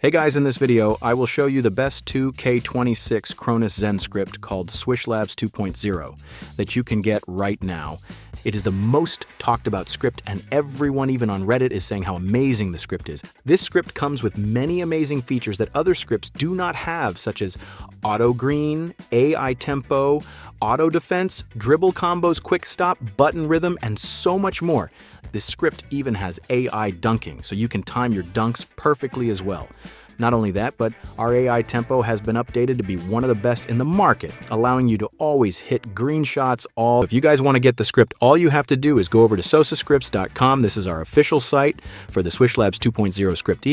Hey guys, in this video, I will show you the best 2K26 Cronus Zen script called SwishLabs 2.0 that you can get right now. It is the most talked about script, and everyone even on Reddit is saying how amazing the script is. This script comes with many amazing features that other scripts do not have, such as auto-green, AI tempo, auto defense, dribble combos, quick stop, button rhythm, and so much more. This script even has AI dunking, so you can time your dunks perfectly as well. Not only that, but our AI tempo has been updated to be one of the best in the market, allowing you to always hit green shots all. If you guys want to get the script, all you have to do is go over to sosascripts.com. This is our official site for the SwishLabs 2.0 script.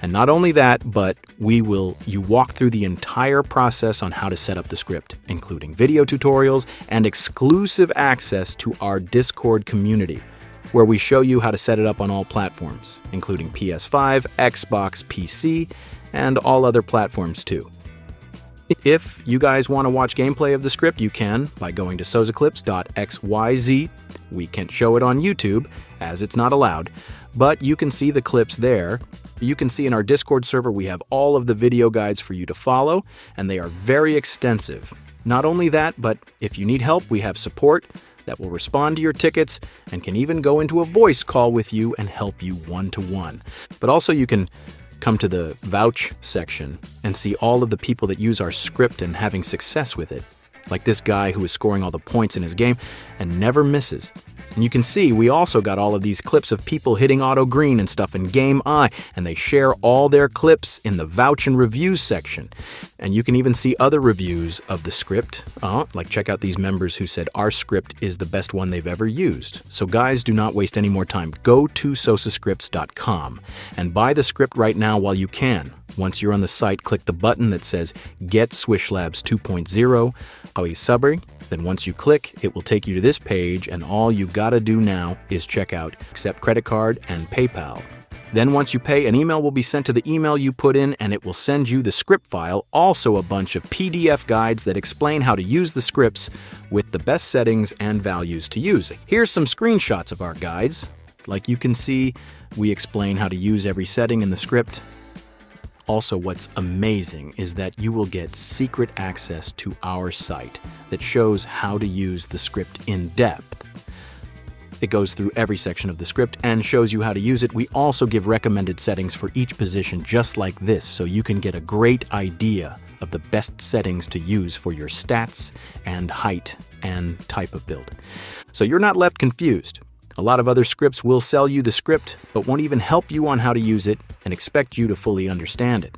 And not only that, but you walk through the entire process on how to set up the script, including video tutorials and exclusive access to our Discord community, where we show you how to set it up on all platforms, including PS5, Xbox, PC, and all other platforms too. If you guys want to watch gameplay of the script, you can by going to sosaclips.xyz. We can't show it on YouTube, as it's not allowed, but you can see the clips there. You can see in our Discord server we have all of the video guides for you to follow, and they are very extensive. Not only that, but if you need help, we have support that will respond to your tickets and can even go into a voice call with you and help you one-to-one. But also you can come to the vouch section and see all of the people that use our script and having success with it, like this guy who is scoring all the points in his game and never misses. And you can see we also got all of these clips of people hitting auto green and stuff in Game Eye, and they share all their clips in the vouch and reviews section. And you can even see other reviews of the script, like check out these members who said our script is the best one they've ever used. So guys, do not waste any more time. Go to sosascripts.com and buy the script right now while you can. Once you're on the site, click the button that says Get SwishLabs 2.0. Then once you click, it will take you to this page, and all you gotta do now is check out Accept Credit Card and PayPal. Then once you pay, an email will be sent to the email you put in, and it will send you the script file, also a bunch of PDF guides that explain how to use the scripts with the best settings and values to use. Here's some screenshots of our guides. Like you can see, we explain how to use every setting in the script. Also, what's amazing is that you will get secret access to our site that shows how to use the script in depth. It goes through every section of the script and shows you how to use it. We also give recommended settings for each position just like this, so you can get a great idea of the best settings to use for your stats and height and type of build. So you're not left confused. A lot of other scripts will sell you the script, but won't even help you on how to use it and expect you to fully understand it.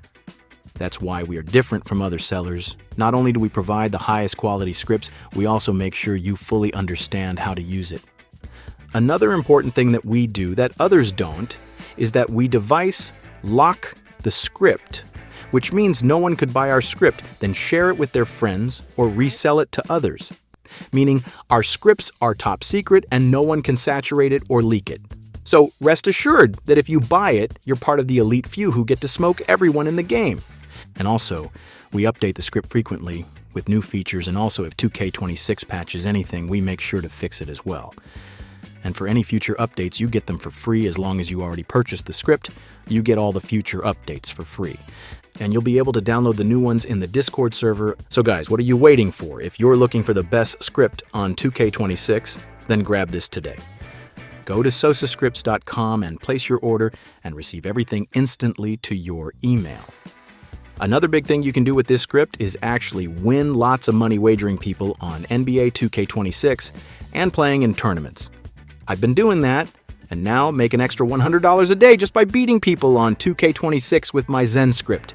That's why we are different from other sellers. Not only do we provide the highest quality scripts, we also make sure you fully understand how to use it. Another important thing that we do that others don't is that we device lock the script, which means no one could buy our script, then share it with their friends or resell it to others. Meaning our scripts are top secret and no one can saturate it or leak it. So rest assured that if you buy it, you're part of the elite few who get to smoke everyone in the game. And also, we update the script frequently with new features, and also if 2K26 patches anything, we make sure to fix it as well. And for any future updates, you get them for free as long as you already purchased the script. You get all the future updates for free. And you'll be able to download the new ones in the Discord server. So guys, what are you waiting for? If you're looking for the best script on 2K26, then grab this today. Go to sosascripts.com and place your order and receive everything instantly to your email. Another big thing you can do with this script is actually win lots of money wagering people on NBA 2K26 and playing in tournaments. I've been doing that, and now make an extra $100 a day just by beating people on 2K26 with my Zen script.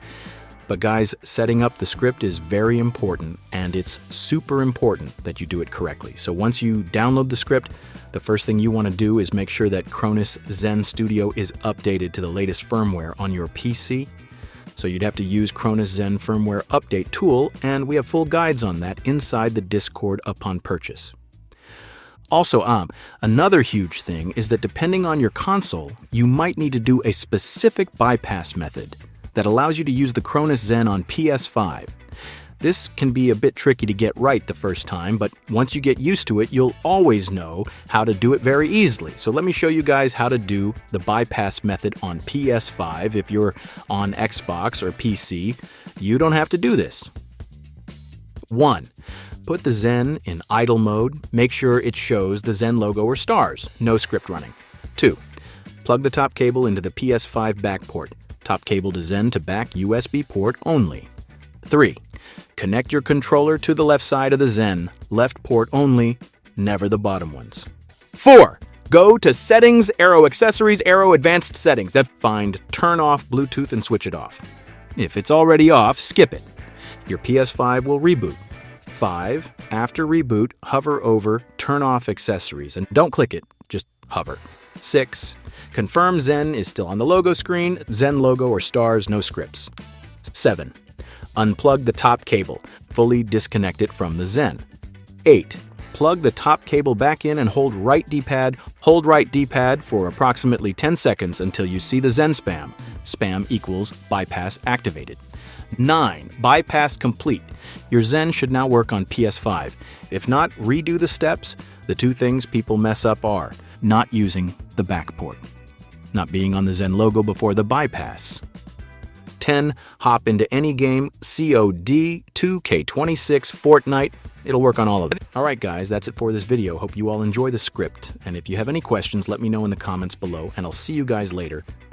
But guys, setting up the script is very important, and it's super important that you do it correctly. So once you download the script, the first thing you want to do is make sure that Cronus Zen Studio is updated to the latest firmware on your PC. So you'd have to use Cronus Zen Firmware Update tool, and we have full guides on that inside the Discord upon purchase. Also, another huge thing is that depending on your console, you might need to do a specific bypass method that allows you to use the Cronus Zen on PS5. This can be a bit tricky to get right the first time, but once you get used to it, you'll always know how to do it very easily. So let me show you guys how to do the bypass method on PS5. If you're on Xbox or PC, you don't have to do this. 1. Put the Zen in idle mode. Make sure it shows the Zen logo or stars. No script running. 2. Plug the top cable into the PS5 back port. Top cable to Zen to back USB port only. 3. Connect your controller to the left side of the Zen. Left port only, never the bottom ones. 4. Go to Settings, Arrow Accessories, Arrow Advanced Settings. Find Turn Off Bluetooth and switch it off. If it's already off, skip it. Your PS5 will reboot. 5. After reboot, hover over Turn Off Accessories and don't click it, just hover. 6. Confirm Zen is still on the logo screen, Zen logo or stars, no scripts. 7. Unplug the top cable, fully disconnect it from the Zen. 8. Plug the top cable back in and hold right D-pad. Hold right D-pad for approximately 10 seconds until you see the Zen spam. Spam equals bypass activated. 9. Bypass complete. Your Zen should now work on PS5. If not, redo the steps. The two things people mess up are not using the back port, not being on the Zen logo before the bypass. 10. Hop into any game, COD, 2K26, Fortnite. It'll work on all of it. Alright guys, that's it for this video. Hope you all enjoy the script. And if you have any questions, let me know in the comments below, and I'll see you guys later.